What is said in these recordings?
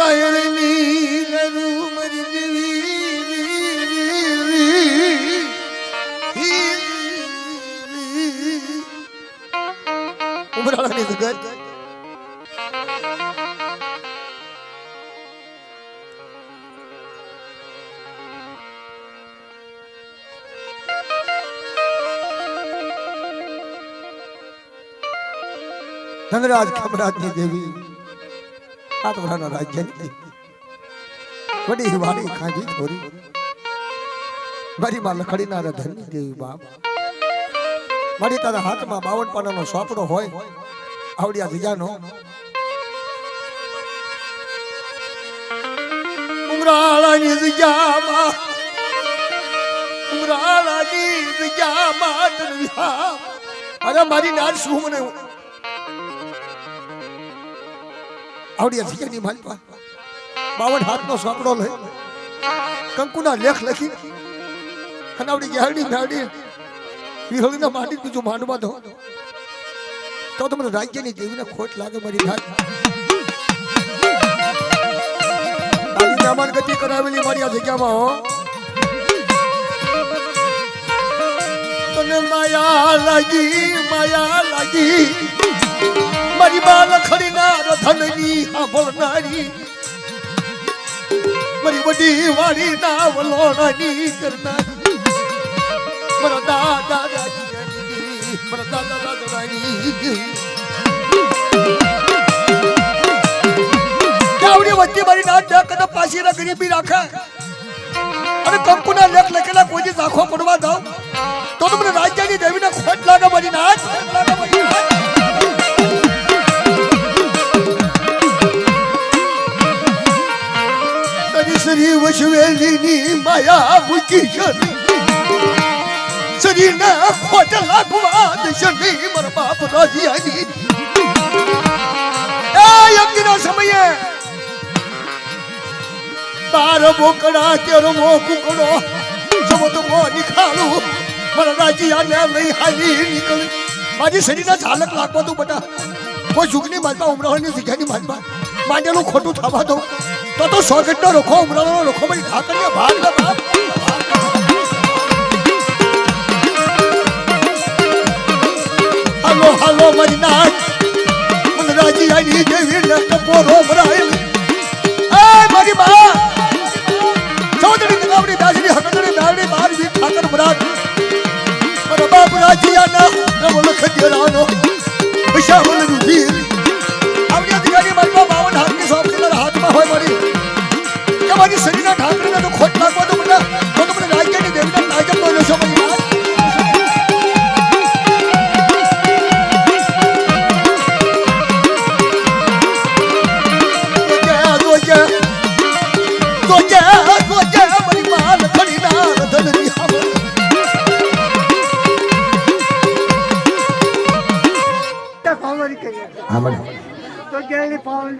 કાયરની લરૂ મરી જેવી ઉમરાળાની જગત ધનરાજ ખબરાજની દેવી આત્મરાના રાજ્યની વડી વાળી ખાંડી છોરી મારી માં લખડીના ધનની દેવી બાપ મારી તારા હાથમાં 52 પાનાનો સોપડો હોય આવડિયા બીજાનો ઉમરાળાની જગ્યામાં અરે મારી નાર શું મને આવડિયા જીજાની માલપા 52 હાથનો સોપડો લઈ કંકુના લેખ લખી અને આવડી ગેરડી મેરડી વિહળીના માટી બીજું માંડવા દો તો તમને રાજ્યની દેવીને ખોટ લાગે મારી નાર મહેમાન ગતિ કરાવેલી મારી આ જગ્યામાં તને માયા લાગી મારી બાલ ખડીના રથનની સાંભળનારી મારી બધી વાળી ના વલોણાની કરનારી મારા દાદા દાદી મારા દાદા દાદાની આવડી વચ્ચે મારી નાટ કદમ પાછી ના ગરીબી રાખે અને કંકુના લેખ લખેલા કોઈ દી ઝાખો પડવા દઉં તો તમને રાજ્યની દેવીને ખોટ લાગે મારી નાટ શ્રી વશવેલીની માયા મૂકી છે શરીરને ખોટ લાગવા દેશે નહીં મારા બાપ રાજીયાની એ યજ્ઞના સમયે 12 બોકડા 13મો કુકડો સમતમો નિખાલું મારા રાજીયાને લઈ હાલી નીકળી મારી શરીરના ઝાલક લાગવા દઉં બટા કોઈ જુગની માલપા ઉમરાળની જગ્યાની માલપા માંડેલું ખોટું થવા દઉં તો 100 ગંટનો રોખો ઉમરાળનો રોખો મારી ઢાકરને ભાગ ના બાપ હાલો હાલો મારી નાટ મને રાજીયાની દેવી ને કપોરો ભરાયેલી એ મારી બા ચૌધરી કલાવડી દાસની હકડણી દારણી બાર વી ઠાકર ભરાત મારા બાપ રાજીયાના રમો લખ દેરાનો વિશાવલ વીર આવડી અધિકારી મારા 52 હાથની સોપડીના હાથમાં હોય મારી કે મારી શરીરના ઢાકરને તો ખોટ લાગવા તો મને રાજ્યની દેવીના તાજબ નો લેશો મારી નાટ તો ક્યાંય પાવન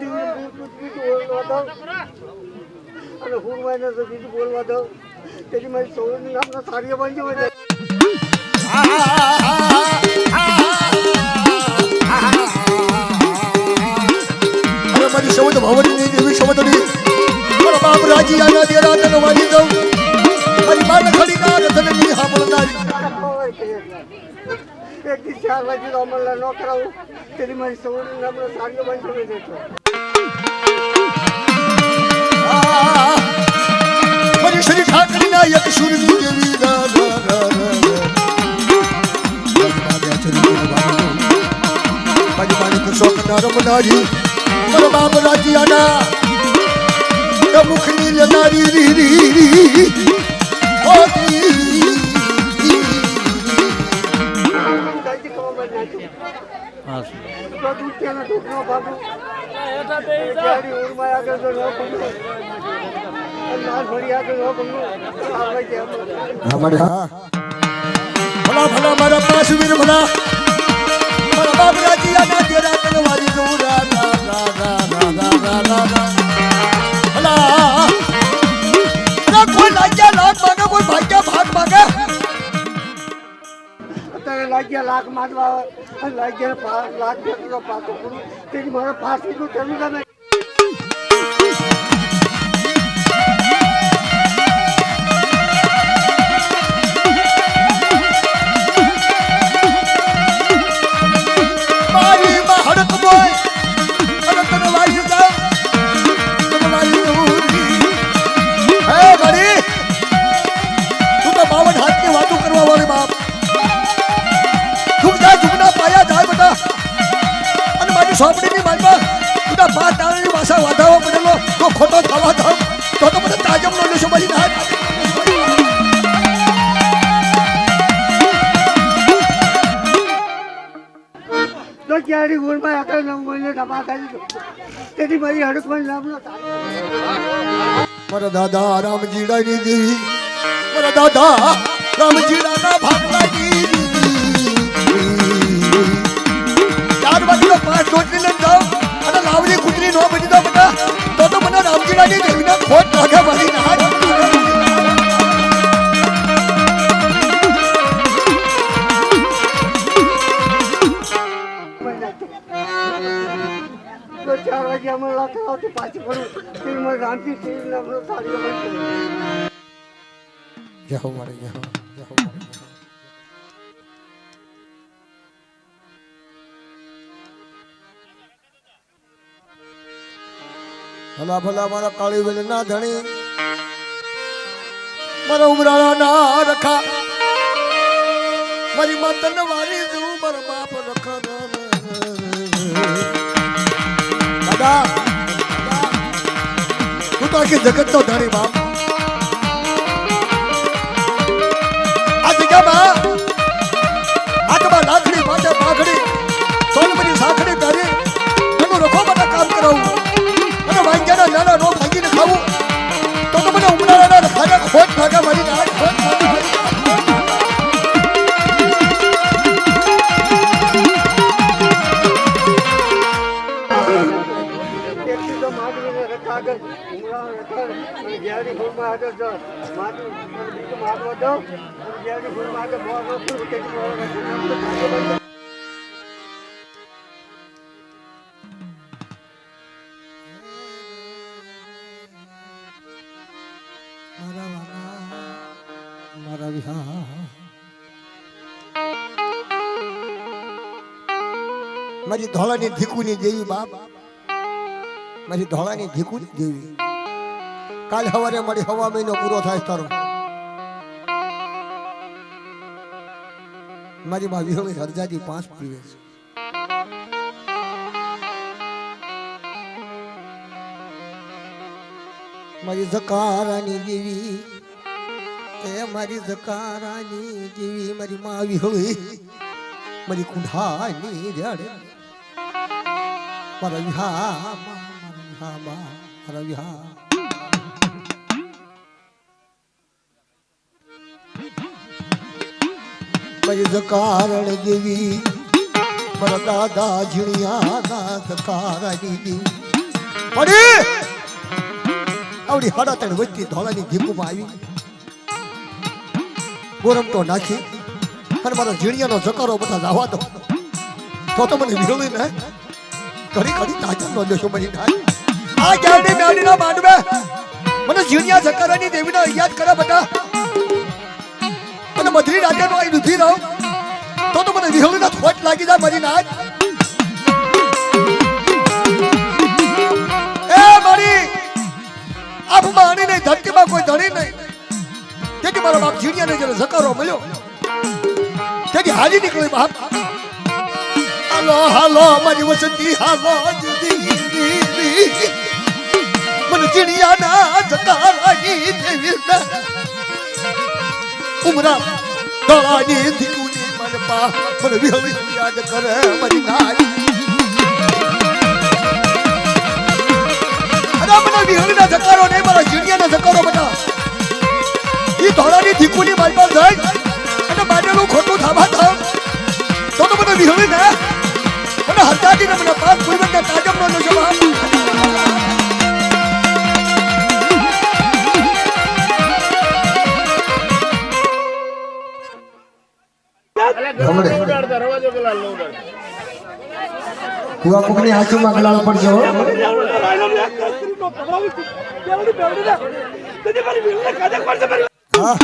અને હું મને તો બીજું બોલવા દઉં તેથી મારી સૌની આપણા સાડીઓ બનજો અરે મારી સૌદ ભવની દેવી સૌદની મારા બાપ રાજીયાના દેરા તને વાળી દઉં મારી બાર ખડીના રથનની સાંભળનારી એક દી 4 વાગે અમલના ન કરાવું તેની મારી સૌની આપણે સાડીઓ બનજો દેજો મારી શરીર ઠાકરીના એક સુરની દેવી મારી માલિક શોકના રમનારી મારા બાપ રાજીયાના મુખની લેનારી રી ભલા ભલા મારા પાસ વીર ભલા મારા બાપ રાજીયાના દેરા તલવારી દઉં ભલા કોઈ લાગ્યા લાખ માગે કોઈ ભાગ્યા ભાગ માગે અત્યારે લાગ્યા લાખ માગવા લાગ્યા લાખ પાછો પૂરું તેની મારે 5 મિનિટ ચાલુ મારી સોપડીની માલમાં બધા પાંચ દાણાની ભાષા વાધાવો પડેલો તો ખોટો થવા થાવ તો મને તાજમનો લેશો મારી ના તો ક્યારે ગુણમાં આખા નંબરને ધપા કરી તેથી મારી હડકમાં નામનો મારા દાદા રામજીડાની દેવી મારા દાદા રામજીડાના ભાગલાની ચાર વાગીનો 5 રોટલી લઈને જાઓ અને લાવડી કૂતરી નો બની દો બેટા તો મને રામજીડાની દેવીના ખોટ લાગે મારી ના તો 4 વાગે અમે લાખી પાછી પડું તે મને રામજી સિંહ નામનો સાડીઓ બની જય હો મારે જય હો ભલા ભલા મારા કાળી વેલ ના ધણી મારા ઉમરાળા ના રખા મારી માતન વારી દઉં મારા બાપ રખા દાદા તું તો આખી જગત તો ધણી બાપ આ જગ્યામાં હાથમાં લાકડી માથે પાઘડી સોનમની સાંકડી પહેરી એનું રખો માટે કામ કરાવું અને વાંગ્યાના નાના નો ભાંગીને ખાવું તો મને ઉમરાળાના ખાને ખોટ લાગે મારી ના ખોટ લાગે મારા વિહા મારી ધોળાની ધીકુની દેવી બાપ મારી ધોળાની ધીકુની દેવી કાલ સવારે મારી હવા મહિનો પૂરો થાય તારો મારી માં વિહળી હરજાદી 5 પીવે છે મારી ઝકારાની દેવી એ મારી ઝકારાની દેવી મારી માં વિહળી મારી કુંઢાની જડે મારા વિહા મારા વિહા મારી ઝકારણ દેવી મારા દાદા ઝીણિયાના ઝકારાની દેવી પડી આવડી 3.5 વચ્ચે ધોળાની ધીકુમાં આવી ગોરમ તો નાખી અને મારા ઝીણિયાનો ઝકારો બધા લાવવા દો તો મને વિરોળી ને ઘડી ઘડી તાજમનો લેશો મારી ના આ ક્યારની મેળીના માંડવે મને ઝીણિયા ઝકારાની દેવીને યાદ કરે બધા અને મધરી રાતે નો અહીં ઊભી રહું તો મને વિહોળીના ખોટ લાગી જાય મારી નાચ એ મારી આપ માણી નહીં ધરતીમાં કોઈ ધણી નહીં તેથી મારા બાપ ઝીણિયાને જ્યારે ઝકારો મળ્યો તેથી હાલી નીકળી બાપ હાલો હાલો મારી વસંતી હાલો મને ઝીણિયાના ઝકારાની દેવી ઉમરા દોલાની ધીકુની મનપા મને વિહળી યાદ કરે મારી નાઈ અરે મને વિહળીના ઝકારો નહીં મારા ઝીણિયાના ઝકારો બતા ઈ દોલાની ધીકુની મનપા જાય અને બાજેલું ખોટું થાબા થાવ તો મને વિહળી ને મને હરદાદીને મને 5 પૂર્વકના તાજમનો નો જવાબ કુવા કુકની હાથમાં ગલાળ પડજો હા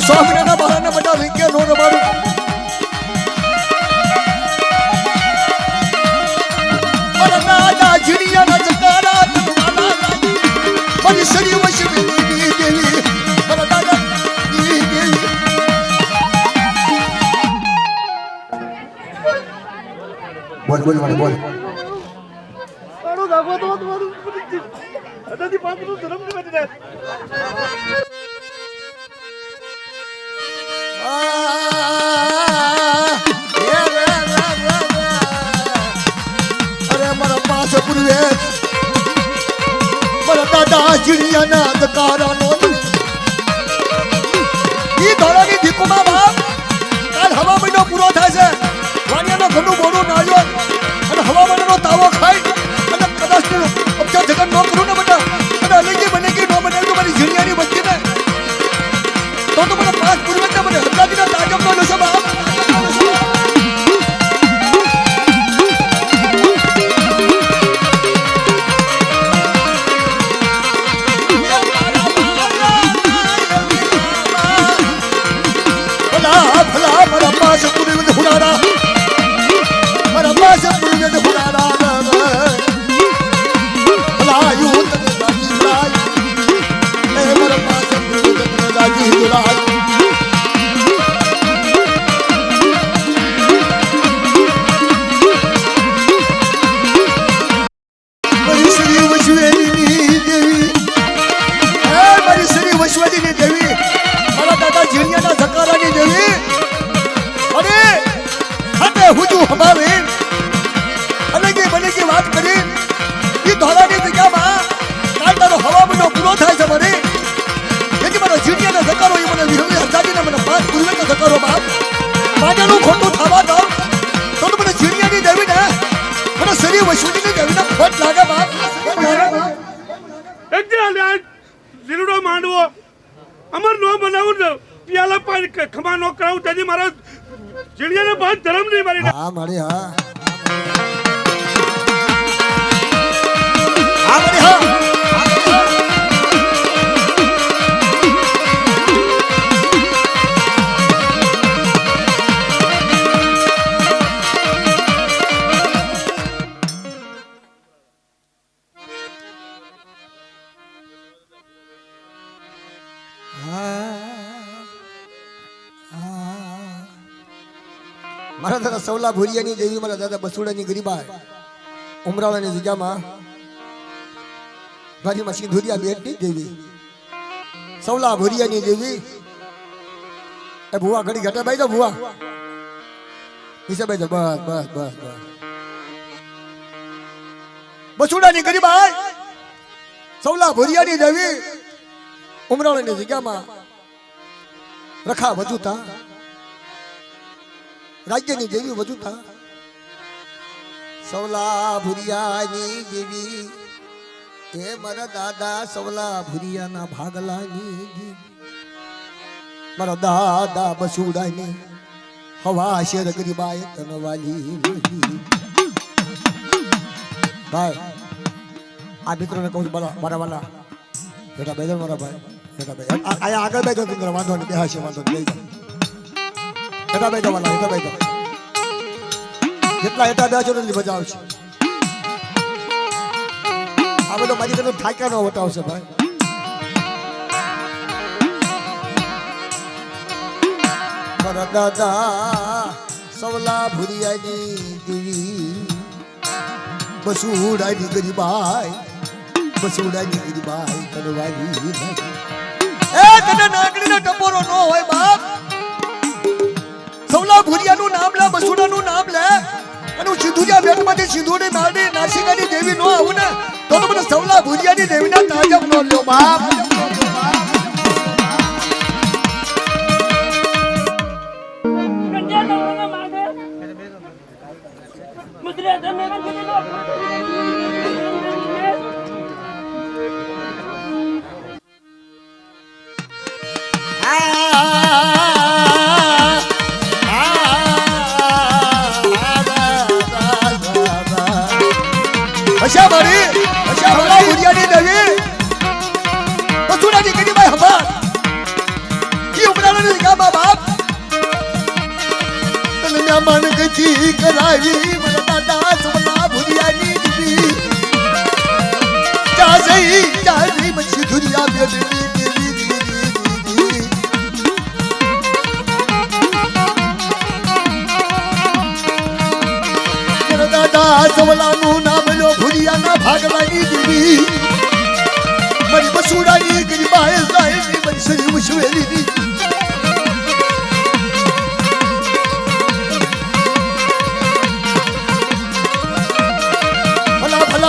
સ્વામિનારાયણ બહારના બધા વિંકે નો રમાડું મારા દાદા જીણિયાના જકારા મારી શરીર વશી દેવી મારા દાદા દેવી બોલ બોલ મારે બોલ મારો દાગો તો તમારું અદાથી પાપનું ધર્મ ને બેઠે અરે મારા પાસે પૂર્વે મારા દાદા જીણિયાના અંધકારાનો ઈ ધોળાની ધીકુમાં બાપ કાલ હવા મહિનો પૂરો થાય છે વાણિયાનો ઘરનું બોરું નાળ્યો અને હવામાનનો તાવો ખાઈ અને કદાચ અપચાર જગત નો કરું ને બધા અને અલગી બને કે નો બને તો મારી જીણિયાની વચ્ચે ને તો મને પાંચ પૂર્વે ને મને હજાદીના તાજમનો લેશો બાપ મારા પાસે પૂર્વે હુડારા મારા પાસે પૂર્વે હુડારા ભલા યુ તને રાજી લાય એ મારા પાસે પૂર્વે તને રાજી લાય મારી શ્રી વૈષ્ણવીની દેવી મારી શ્રી વૈષ્ણવીની દેવી મારા દાદા જીણિયાના ધકારાની દેવી અરે ખાતે હુજુ હબાવે અલગી બનગી વાત કરી ઈ ધોળાની જગ્યામાં કાલ તારો હવામાનનો પૂરો થાય છે મને એથી મારો જીણિયાનો ધકારો એ મને વિહળી હજાદીને મને પાંચ પૂર્વેનો ધકારો બાપ માટેનું ખોટું થવા દો તો મને જીણિયાની દેવી ને મને શરીર વૈષ્ણવીની દેવીને ખોટ લાગે બાપ લીલુડો માંડવો અમર નો બનાવું ને પિયાલા પાણી ખમા નો કરાવું તેથી મારા જીણિયાને બાદ ધર્મ નહીં મારી હા મારી હા હા મારી હા મારા દાદા સવલા ભુરિયાની દેવી મારા દાદા બસુડાની ગરીબા ઉમરાળાની જગ્યામાં ગાડીમાં સિંધુરિયા બેટની દેવી સવલા ભુરિયાની દેવી એ ભુવા ઘડી ઘટે બાઈ દો ભુવા નીચે બાઈ દો બસ બસ બસ બસ બસુડાની ગરીબા સવલા ભુરિયાની દેવી ઉમરાળાની જગ્યામાં રખા વધુતા રાજ્યની દેવી વધુ થા સવલા ભુરિયાની દેવી એ મારા દાદા સવલા ભુરિયાના ભાગલાની દેવી મારા દાદા બસુડાની હવા શેર ગરીબાએ તનવાલી ભાઈ આ મિત્રોને કહું છું મારા વાલા બેટા બેદર મારા ભાઈ બેટા ભાઈ આયા આગળ બેઠો તું વાંધો નહીં બેહાશે વાંધો નહીં હેઠા બેઠા વાલા હેઠા બેઠા જેટલા હેઠા બેઠો ને મજા આવશે આ બધો મારી તરફ થાક્યા નો વટાવશે ભાઈ મારા દાદા સવલા ભુરિયાની દેવી બસુડાની ગરીબાઈ બસુડાની ગરીબાઈ કરવાની એ તને નાગણીનો ટપોરો નો હોય બાપ સવલા ભુરિયાનું નામ લે બસુડાનું નામ લે અને સિંધુરિયા બેટમાંથી સિંધુની મારડી નાસિકાની દેવી નો આવું ને તો મને સવલા ભુરિયાની દેવીના તાજબ નો લ્યો બાપ હશા મારી હશા ભલા ભુરિયાની દેવી આવી મને દાદા સોલા ભુરિયાની દીદી ચાજઈ મચ્છી ધુરિયા બેટી દેવી મને દાદા સોલાનું નામ લો ભુરિયાના ભાગવાની દીદી મારી બસુડાની ગરીબાએ સાહેબની મારી શરીર મુશવેલી દી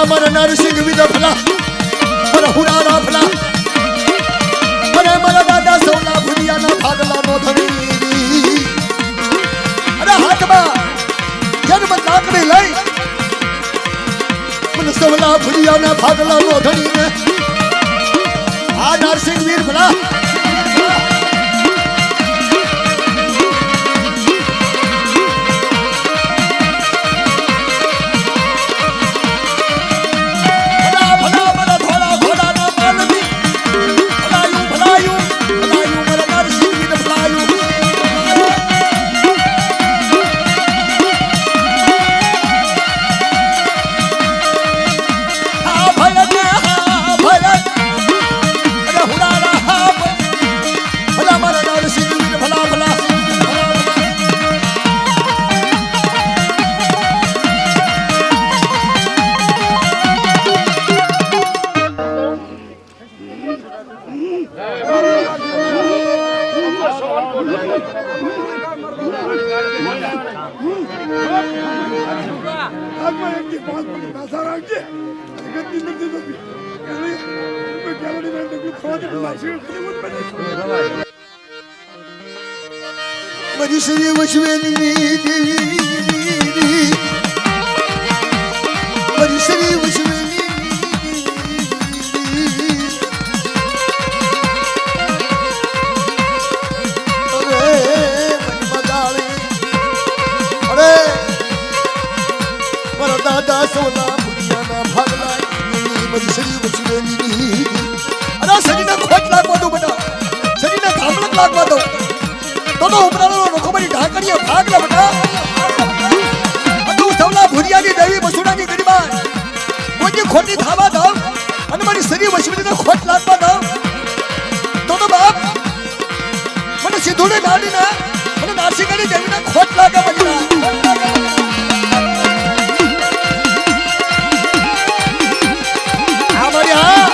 મારા નરસિંહ વિદા ભલા મારા હુરાના ભલા મને મારા દાદા સોલા ભુરિયાના ભાગલા નો ધણી અરે હાથમાં જન્મ લાકડી લઈ મને સોલા ભુરિયાના ભાગલા નો ધણી ને આ નરસિંહ વીર ભલા મારી શરીર વચવેલી દેવી મારી શરીર વચવેલી અરે મારા દાદા સોના ભુરિયાના ભાગલા મારી શરીર વચવેલી અરે શરીરને ખોટ લાગવા દો બેટા શરીરને ધામણક લાગવા દો તો ઉપરાનો રોખોબરી ઢાકણીએ ભાગ લે બેટા તું સૌલા ભુરિયાની દેવી બસુડાની ગરીબા કોઈ ખોટી થાવા દો અને મારી શરીર વશવીને ખોટ લાગવા દો તો બાપ મને સીધુને ગાડીને મને નાસિકાની દેવીને ખોટ લાગે બજરા આ મારી હા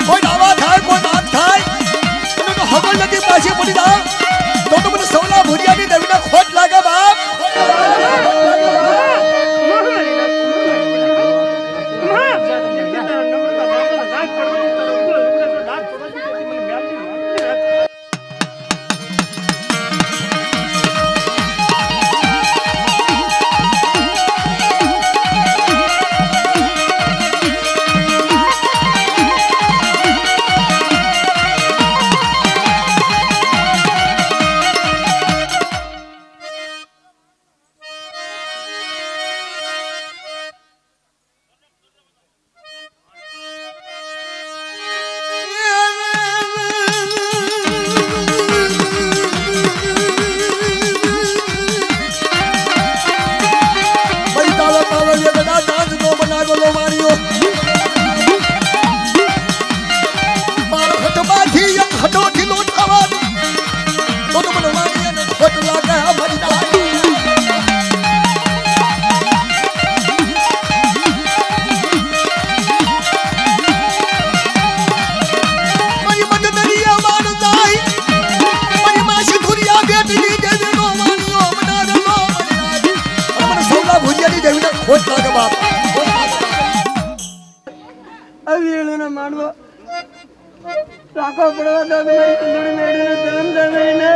કોઈ દાવા થાય કોઈ નાક થાય તમે તો હગલ નથી પાછી પડી જાવ તો મને સૌલા ભુરિયાની દેવીને ખોટ લાગે બાપ રાખો પડવા દો મારી સુંદરી મેળીને જન્મ જમાઈને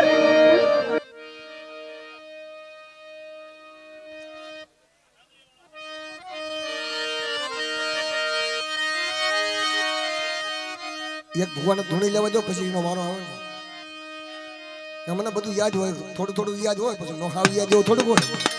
એક ભગવાન ધૂણી લેવા દો પછી એનો વારો આવે ને મને બધું યાદ હોય થોડું થોડું યાદ હોય પછી નો ખાવ યાદ એવું થોડુંક હોય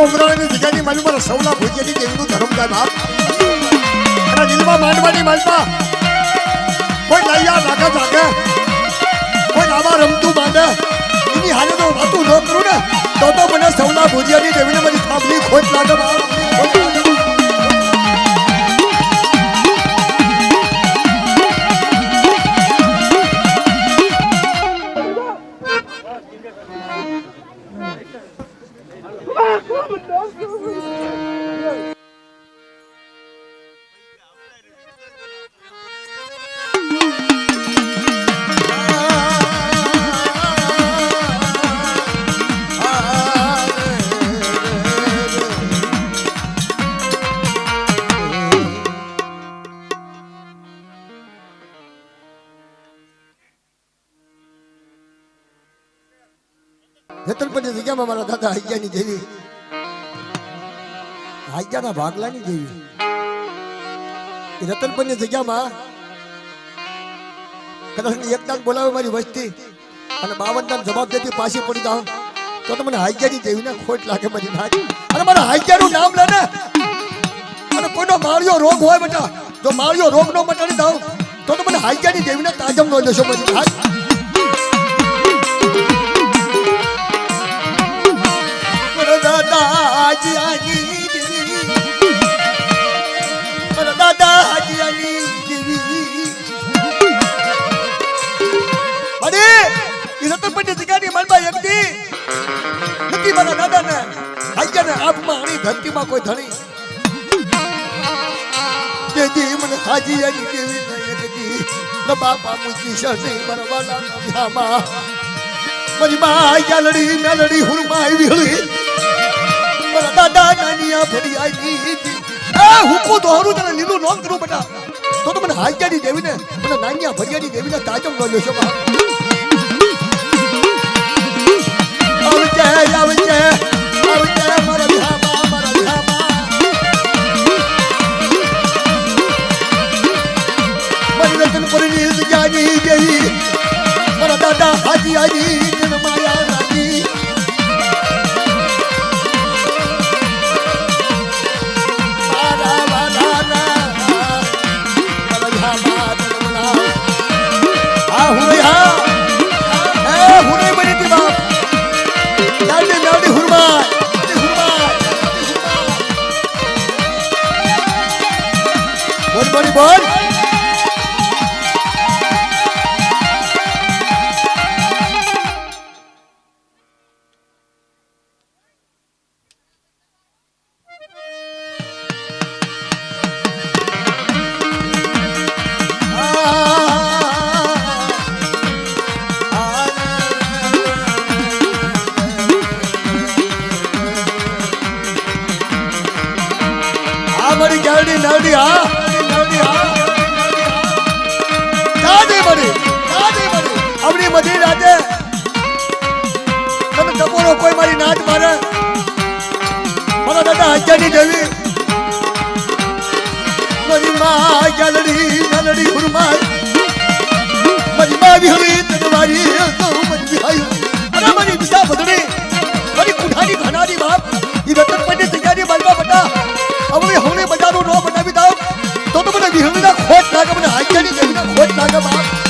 ઉમરાની જગ્યાની માલુમ મારા સૌના ભૂજ્યની દેવીનું ધર્મ થાય બાપ અને દિલમાં માંડવાની માલમાં કોઈ નૈયા લાગે જાગે કોઈ આવા રમતું બાંધે એની હાલે તો વાતું ન કરું ને તો મને સૌના ભૂજ્યની દેવીને મારી થાંભલી ખોટ લાગે બાપ હેતલપની જગ્યામાં મારા દાદા હાઈજાની દેવી હાઈજાના ભાગલાની દેવી એ રતનપરની જગ્યામાં કદાચ એકદાન બોલાવે મારી વસ્તી અને 52 જવાબ દેતી પાછી પડી જાઉં તો મને હાઈજાની દેવીને ખોટ લાગે મારી નાખ અને મારા હાઈજાનું નામ લે ને અને કોઈનો માળિયો રોગ હોય બેટા જો માળિયો રોગ નો મટાડી દઉં તો મને હાઈજાની દેવીને તાજમ નો દેશો મારી નાખ ધરતીમાં કોઈ ધણી દેદી મને હાજી આની દેવી નહીં દેદી ન બાપા મુજી શરણી મરવાલા ધામા મારી બા ગાલડી મેલડી હુરમા આવી હળી મારા દાદા નાનિયા ભરી આવી એ હુકુ દોરું તને લીલું નોમ કરું બેટા તો મને હાજ્યાની દેવીને મને નાનિયા ભરિયાની દેવીને તાજમ નો લેશો બા આવજે આવજે આવજે મારા ધામા રતનપુરની જગ્યાની દેવી મારા દાદા હાજી આજી જનમાયા રાજી મારા વાલાના મારા ધામા આ હુરયા એ હુરે બની તી બાપ લાડે લાડે હુરમા બોલ બોલ બોલ કોઈ મારી નાચ મારે મારા દાદા હાજ્યાની દેવી મારી મા ગાલડી મેલડી હુરમા મારી મા વિહળી તનવારી મારી વિહાઈ અને મારી દિશા બદડી મારી કુઠાની ઘનારી બાપ ઈ રતનપની જગ્યાની માલવા બટા હવે હવણે બજારો નો બનાવી દાવ તો મને વિહળીના ખોટ લાગે મને હાજ્યાની દેવીના ખોટ લાગે બાપ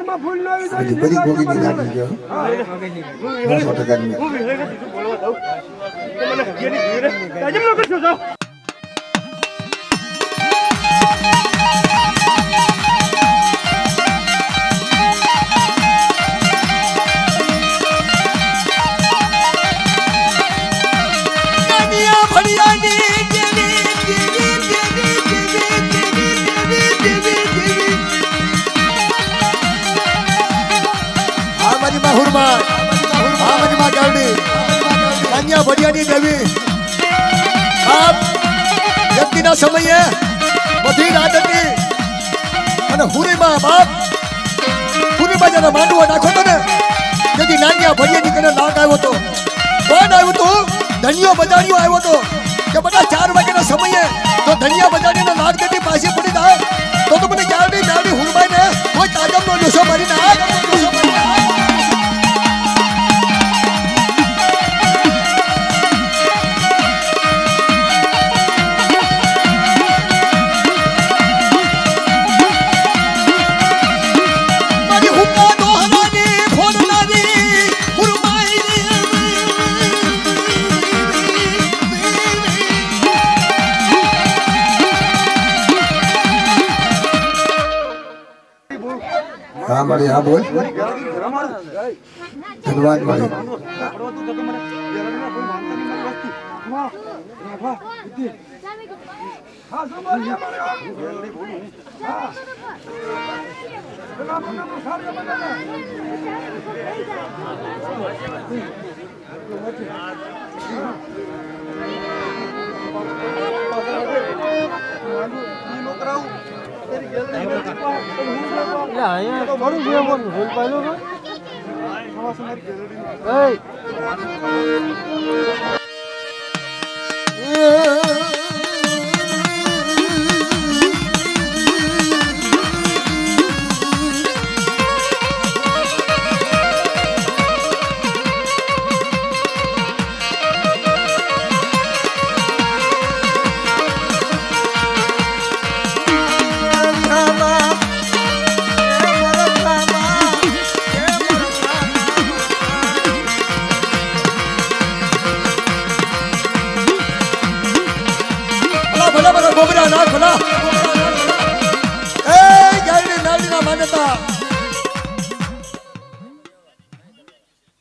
ઘરમાં ભૂલ ન આવી જાય બધી ગોગીની લાગી ગયો 100%. હું વિહળે બીજું બોલવા દઉં તો મને હગીની ભીડ તાજમ નો કરશો જાઓ ભડિયાની દેવી આપ વ્યક્તિના સમયે બધી રાત હતી અને હુરીમાં બાપ હુરીમાં જેને માંડવો નાખો તો ને તેથી નાનિયા ભડિયાની કને લાગ આવ્યો તો કોણ આવ્યું તું ધનિયો બજાડીઓ આવ્યો તો કે બધા 4 વાગ્યાના સમયે તો ધનિયા બજાડીને લાગ દેતી પાછી પડી જાય તો મને ચારડી નાડી હુરબાઈને કોઈ તાજમનો લોસો મારીને हाँ बड़ी हाँ बोल धन्यवाद बड़ी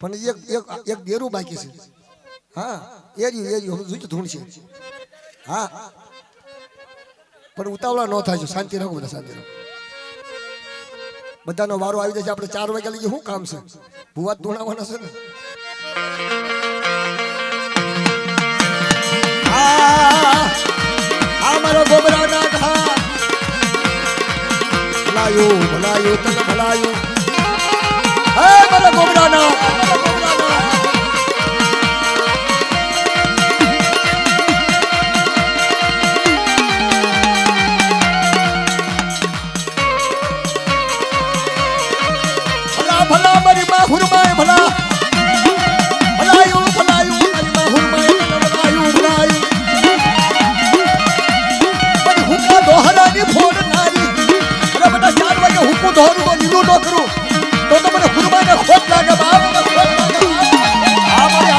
પણ એક દેરું બાકી છે હા એર્યું ધૂણ છે હા પણ ઉતાવળા ન થાય છે શાંતિ રાખો બધા શાંતિ રાખો બધાનો વારો આવી જશે આપણે 4 વાગ્યા લઈએ શું કામ છે ભૂવા ધૂણાવાના છે ને મારો ગોબરા ના ઘા ભલાયું તને ભલાયું હે મારા ગોબરા ના ભલા મારી માં હુરમાય ભલા ભલાયું મારી માં હુરમાય ભલાયું મારી હુકા દોહરાની ફોડ નારી અરે બધા 4 વાગે હુકું દોહરું તો લીલું ન કરું તો મને હુરમાને ખોટ લાગે બાપ મને ખોટ લાગે આ મારી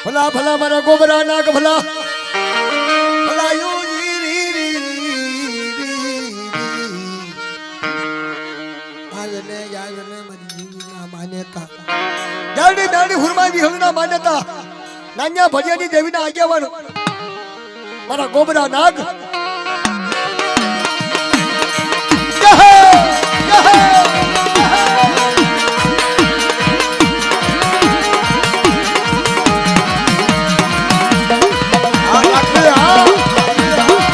ભલા ભલા મારા ગોબરા નાગ ભલા ભલાયું માન્યતા દાડી હુરમા વિહંગના માન્યતા નાન્યા ભજિયાની દેવીના આગેવાન મારા ગોબરા નાગ જય હો, જય હો, જય હો. આ લાખી, આ.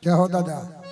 જય હો દાદા.